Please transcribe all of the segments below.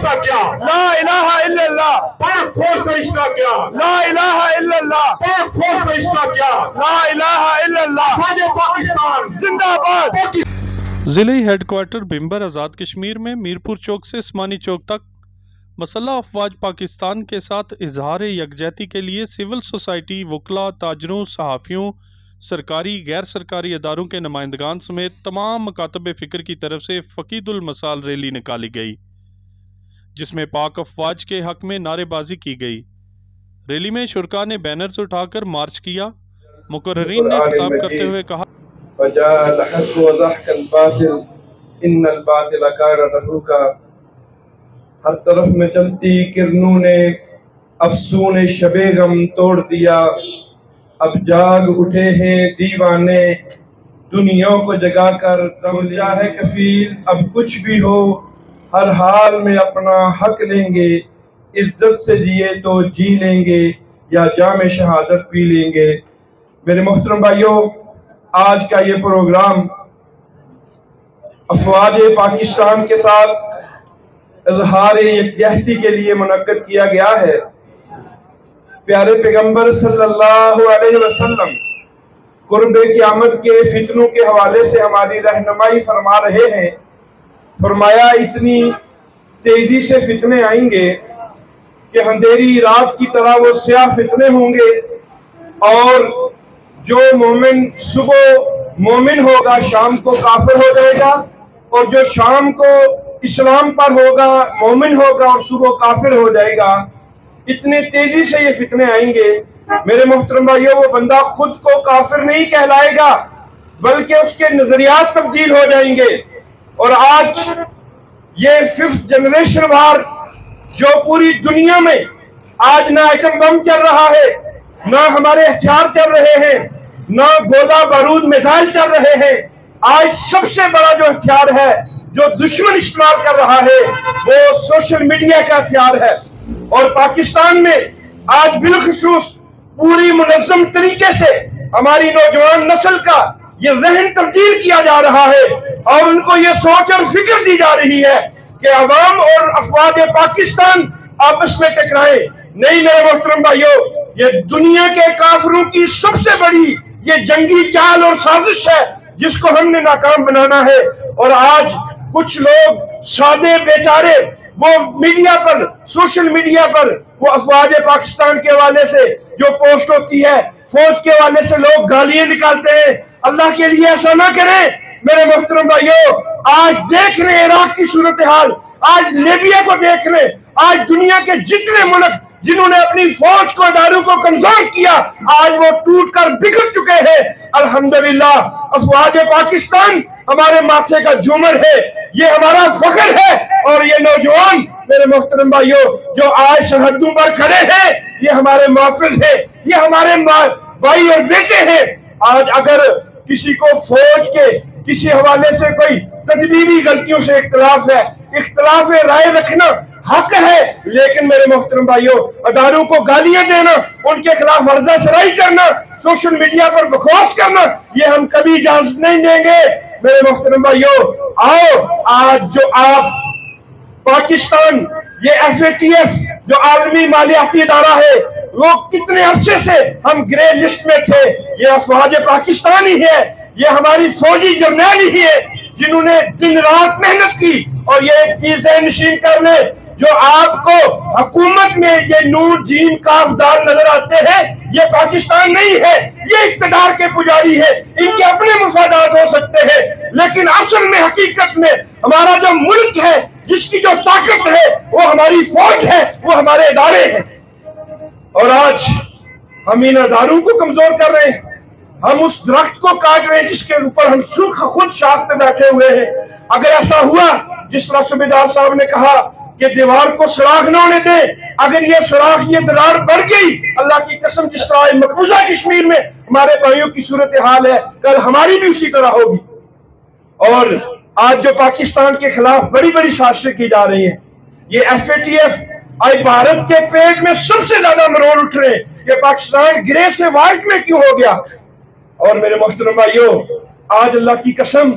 फरिश्ता क्या? ला इलाहा इल्लल्लाह। पाक फौज फरिश्ता क्या? ला इलाहा इल्लल्लाह। पाक फौज फरिश्ता क्या? ला इलाहा इल्लल्लाह। फौज पाकिस्तान जिंदाबाद। ज़िले हेडक्वार्टर भिम्बर आज़ाद कश्मीर में मीरपुर चौक से उस्मानी चौक तक मसल्ह अफवाज पाकिस्तान के साथ इजहार यकजहती के लिए सिविल सोसाइटी, वकला, ताजरों, सहाफ़ियों, सरकारी गैर सरकारी अदारों के नुमाइंदगान समेत तमाम मकातब फ़िक्र की तरफ से फ़कीदुल मसाल रैली निकाली गई, जिसमें पाक अफवाज के हक़ में नारेबाजी की गई। रैली में शुरका ने बैनर्स उठाकर मार्च किया। मुकर्रीन ने खिताब करते हुए कहा, हर तरफ में चलती किरणों ने अफसून शबे गम तोड़ दिया। अब जाग उठे हैं दीवाने, दुनिया को जगा कर दम चाहे कफील। अब कुछ भी हो हर हाल में अपना हक लेंगे, इज्जत से जिए तो जी लेंगे या जाम शहादत पी लेंगे। मेरे मोहतरम भाइयों, आज का ये प्रोग्राम अफवाज पाकिस्तान के साथ इजहार यकजहती के लिए मुनक्कद किया गया है। प्यारे पैगंबर सल्लल्लाहु अलैहि वसल्लम कुर्बे क़यामत के फितनों के हवाले से हमारी रहनुमाई फरमा रहे हैं। फरमाया, इतनी तेजी से फितने आएंगे कि अंधेरी रात की तरह वो स्याह फितने होंगे, और जो मोमिन सुबह मोमिन होगा शाम को काफिर हो जाएगा, और जो शाम को इस्लाम पर होगा मोमिन होगा और सुबह काफिर हो जाएगा। इतनी तेजी से ये फितने आएंगे मेरे मोहतरम भाइयों, वो बंदा खुद को काफिर नहीं कहलाएगा बल्कि उसके नजरियात तब्दील हो जाएंगे। और आज ये 5th जनरेशन वार जो पूरी दुनिया में आज ना एटम बम चल रहा है, ना हमारे हथियार चल रहे हैं, ना गोला बारूद मिसाइल चल रहे हैं। आज सबसे बड़ा जो हथियार है जो दुश्मन इस्तेमाल कर रहा है वो सोशल मीडिया का हथियार है। और पाकिस्तान में आज बिलखसूस पूरी मुनज़्ज़म तरीके से हमारी नौजवान नस्ल का ये जहन तब्दील किया जा रहा है, और उनको ये सोच और फिक्र दी जा रही है कि अवाम और अफवाज पाकिस्तान आपस में टकराए। नहीं मेरे मोहतरम भाइयों, ये दुनिया के काफिरों की सबसे बड़ी ये जंगी चाल और साजिश है जिसको हमने नाकाम बनाना है। और आज कुछ लोग सादे बेचारे वो मीडिया पर, सोशल मीडिया पर वो अफवाज पाकिस्तान के हवाले से जो पोस्ट होती है, फौज के हवाले से लोग गालियां निकालते हैं। अल्लाह के लिए ऐसा ना करें मेरे मोहतरम भाइयों। आज देख रहे इराक की सूरत हाल, आज लीबिया को देख रहे, आज दुनिया के जितने मुल्क जिन्होंने अपनी फौज को, इदारों को कमजोर किया, आज वो टूट कर बिखर चुके हैं। अल्हम्दुलिल्लाह अफवाज पाकिस्तान हमारे माथे का झूमर है, ये हमारा फख्र है। और ये नौजवान मेरे मोहतरम भाइयों जो आज सरहदों पर खड़े हैं, ये हमारे मुआफ़िज़ है, ये हमारे भाई और बेटे हैं। आज अगर किसी को फौज के किसी हवाले से कोई तदबीरी गलतियों से इख्तिलाफ है, इख्तिलाफ राय रखना हक है, लेकिन मेरे मोहतरम भाइयों अदारों को गालियां देना, उनके खिलाफ वर्दा सराई करना, सोशल मीडिया पर बकवास करना, ये हम कभी इजाजत नहीं देंगे मेरे मोहतरम भाइयों। आओ आज जो आप पाकिस्तान ये FATF जो आलमी मालियाती इदारा है, वो कितने अरसे से हम ग्रे लिस्ट में थे, ये अफवाज पाकिस्तान ही है, ये हमारी फौजी जर्नैल ही है जिन्होंने दिन रात मेहनत की। और ये एक चीज नशीन कर ले, जो आपको हुकूमत में ये नूर जीन काफदार नजर आते हैं, ये पाकिस्तान नहीं है, ये इख्तिदार के पुजारी है। इनके अपने मफादात हो सकते हैं, लेकिन असल में हकीकत में हमारा जो मुल्क है, जिसकी जो ताकत है, वो हमारी फौज है, वो हमारे इदारे हैं। और आज हम इन इदारों को कमजोर कर रहे हैं, हम उस दरख्त को काट रहे हैं जिसके ऊपर हम खुद शाख पे बैठे हुए हैं। अगर ऐसा हुआ जिस तरह सूबेदार साहब ने कहा कि दीवार को सुराख न होने दे, अगर ये सुराख, ये दरार बढ़ गई, अल्लाह की कसम जिस तरह मकबूजा कश्मीर में हमारे भाइयों की सूरत हाल है, कल हमारी भी उसी तरह होगी। और आज जो पाकिस्तान के खिलाफ बड़ी बड़ी साजिशें की जा रही हैं, ये FATF आज भारत के पेट में सबसे ज्यादा मरोड़ उठ रहे हैं कि पाकिस्तान ग्रे से व्हाइट में क्यों हो गया। और मेरे मोहतरम भाइयों, आज अल्लाह की कसम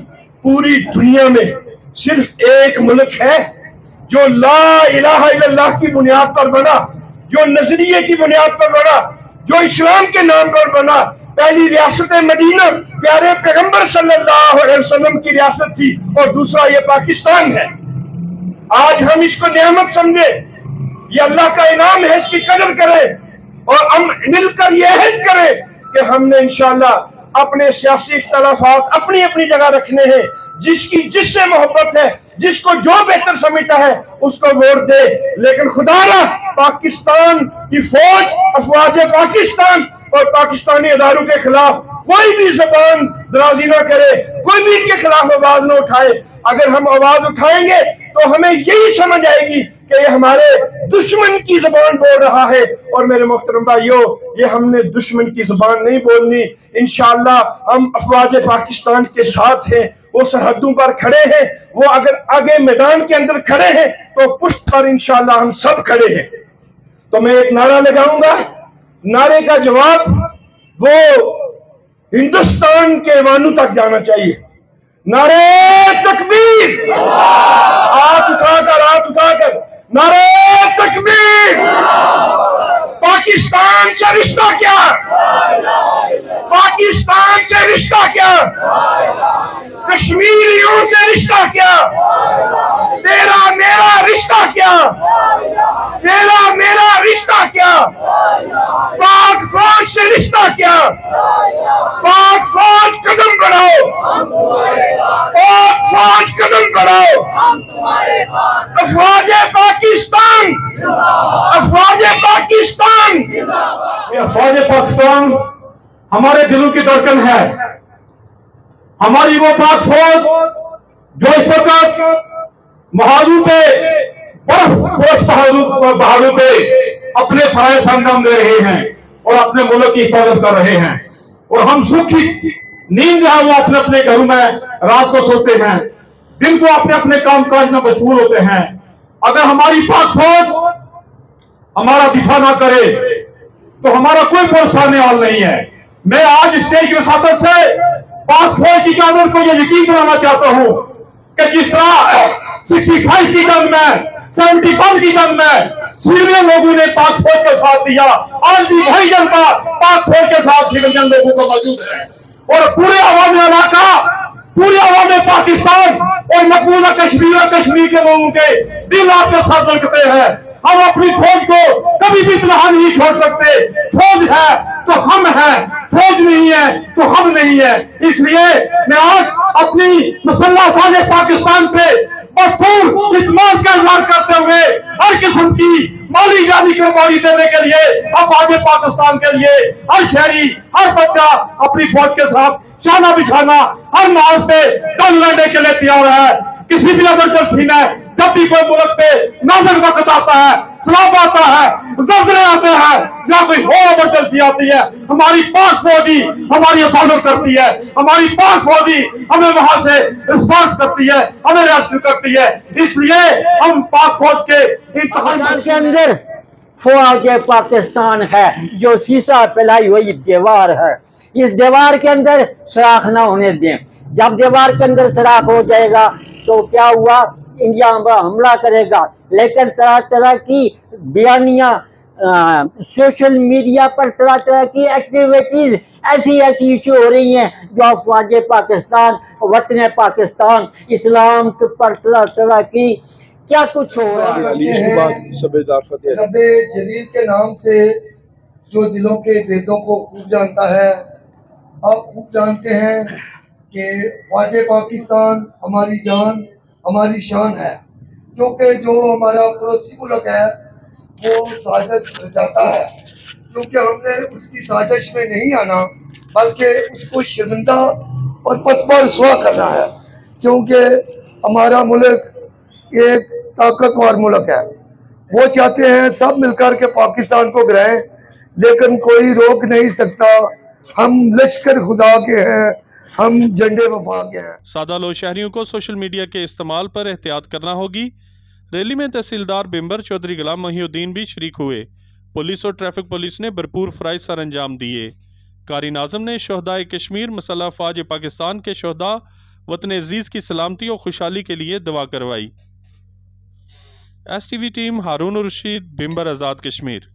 पूरी दुनिया में सिर्फ एक मुल्क है जो ला इलाहा इल्लल्लाह की बुनियाद पर बना, जो नजरिए की बुनियाद पर बना, जो इस्लाम के नाम पर बना। पहली रियासत मदीना प्यारे पैगंबर सल्लल्लाहु अलैहि वसल्लम की रियासत थी और दूसरा ये पाकिस्तान है। आज हम इसको नेमत समझे, ये अल्लाह का इनाम है, इसकी कदर करें और हम मिलकर ये अहद करें कि हमने इंशाअल्लाह अपने सियासी इख्तलाफात अपनी अपनी जगह रखने हैं। जिसकी जिससे मोहब्बत है, जिसको जो बेहतर समझता है उसको वोट दे, लेकिन खुदारा पाकिस्तान की फौज, अफवाज पाकिस्तान और पाकिस्तानी इदारों के खिलाफ कोई भी जबान दराजी ना करे, कोई भी इनके खिलाफ आवाज ना उठाए। अगर हम आवाज उठाएंगे तो हमें यही समझ आएगी कि ये हमारे दुश्मन की जबान बोल रहा है। और मेरे मोहतरम भाइयों, ये हमने दुश्मन की जबान नहीं बोलनी। इंशाअल्लाह हम अफवाज पाकिस्तान के साथ हैं, वो सरहदों पर खड़े हैं, वो अगर आगे मैदान के अंदर खड़े हैं तो पुष्ट पर इंशाअल्लाह हम सब खड़े हैं। तो मैं एक नारा लगाऊंगा, नारे का जवाब वो हिंदुस्तान के वानों तक जाना चाहिए। नारे तकबीर, हाथ उठाकर नारे तकबीर। पाकिस्तान से रिश्ता क्या, पाकिस्तान से रिश्ता क्या, कश्मीरियों से रिश्ता क्या, तेरा मेरा रिश्ता क्या, तेरा मेरा रिश्ता क्या, पाक फौज से रिश्ता क्या। पाक फौज कदम बढ़ाओ, पाक फौज कदम बढ़ाओ। अफवाज पाकिस्तान, अफवाज पाकिस्तान, फौज पाकिस्तान हमारे दिलों की धड़कन है। हमारी वो पाक फौज जो इस वक्त महाजू पे बर्फ पहाड़ों पे अपने सारे संगम दे रहे हैं और अपने मुल्क की हिफाजत कर रहे हैं। और हम सुखी नींद है वो अपने अपने घरों में रात को सोते हैं, दिन को अपने अपने काम काज में मशगूल होते हैं। अगर हमारी पाक फौज हमारा दिफा ना करे तो हमारा कोई परेशानी हाल नहीं है। मैं आज स्टेज के साथ से पाक फौज की कानून को यह यकीन कराना चाहता हूं कि जिस तरह 65 की जंग में, 71 की जंग में सीनियर लोगों ने पाक फौज का साथ दिया, आज भी वही जनता पाक फौज के साथ सीनियर लोगों को मौजूद है। और पूरे अवामी इलाका, पूरे अवामी पाकिस्तान और मकबूजा कश्मीर और कश्मीर के लोगों के दिल आपके साथ धड़कते हैं। हम अपनी फौज को कभी भी तनहा नहीं छोड़ सकते। फौज है तो हम हैं, फौज नहीं है तो हम नहीं है। इसलिए मैं आज अपनी मुसल्लह फौज पाकिस्तान पे भरपूर इत्मीनान का इज़हार करते हुए हर किस्म की माली जानी कुर्बानी देने के लिए अफवाज पाकिस्तान के लिए हर शहरी, हर बच्चा अपनी फौज के साथ शाना बिछाना हर मार्च पे दम लड़ने के लिए तैयार है। किसी भी इमरजेंसी में जब भी कोई मुल्क पे नाजुक वक्त आता है, सलाब आता है, ज़लज़ले आते हैं या कोई और इमरजेंसी आती है, हमारी पाक फौज ही हमारी हिफाजत करती है। हमारी पाक फौज ही हमें वहां से रिस्पॉन्स करती है, हमें रेस्क्यू करती है। इसलिए हम पाक फौज के पाकिस्तान के अंदर फौज पाकिस्तान है जो शीशा फैलाई हुई दीवार है। इस दीवार के अंदर सुराख ना होने दें। जब दीवार के अंदर सुराख हो जाएगा तो क्या हुआ, इंडिया हमला करेगा। लेकिन तरह तरह की बयानियां सोशल मीडिया पर, तरह तरह की एक्टिविटीज ऐसी इशू हो रही हैं जो अफवाज पाकिस्तान, वतन पाकिस्तान, इस्लाम पर तरह तरह की क्या कुछ हो रहा है। रब्बे जलील के नाम से जो दिलों के भेदों को खूब जानता है, आप खूब जानते हैं कि ख्वाज पाकिस्तान हमारी जान, हमारी शान है। क्योंकि जो हमारा पड़ोसी मुल्क है वो साजिश रचाता है, क्योंकि हमने उसकी साजिश में नहीं आना बल्कि उसको शर्मिंदा और पसपा रुसवा करना है। क्योंकि हमारा मुल्क एक ताकतवर मुल्क है। वो चाहते हैं सब मिलकर के पाकिस्तान को गिराएं, लेकिन कोई रोक नहीं सकता। हम लश्कर खुदा के हैं, हम झंडे वफा के हैं। सादा लो शहरियों को सोशल मीडिया के इस्तेमाल पर एहतियात करना होगी। रैली में तहसीलदार बिम्बर चौधरी गुलाम मोहिउद्दीन भी शरीक हुए। पुलिस और ट्रैफिक पुलिस ने भरपूर फ़राइज़ सर अंजाम दिए। कारी नाज़म ने शोहदाए कश्मीर मसल्ह फ़ौज पाकिस्तान के शोहदा वतन अजीज़ की सलामती और खुशहाली के लिए दुआ करवाई। STV टीम हारून और रशीद, बिम्बर आज़ाद कश्मीर।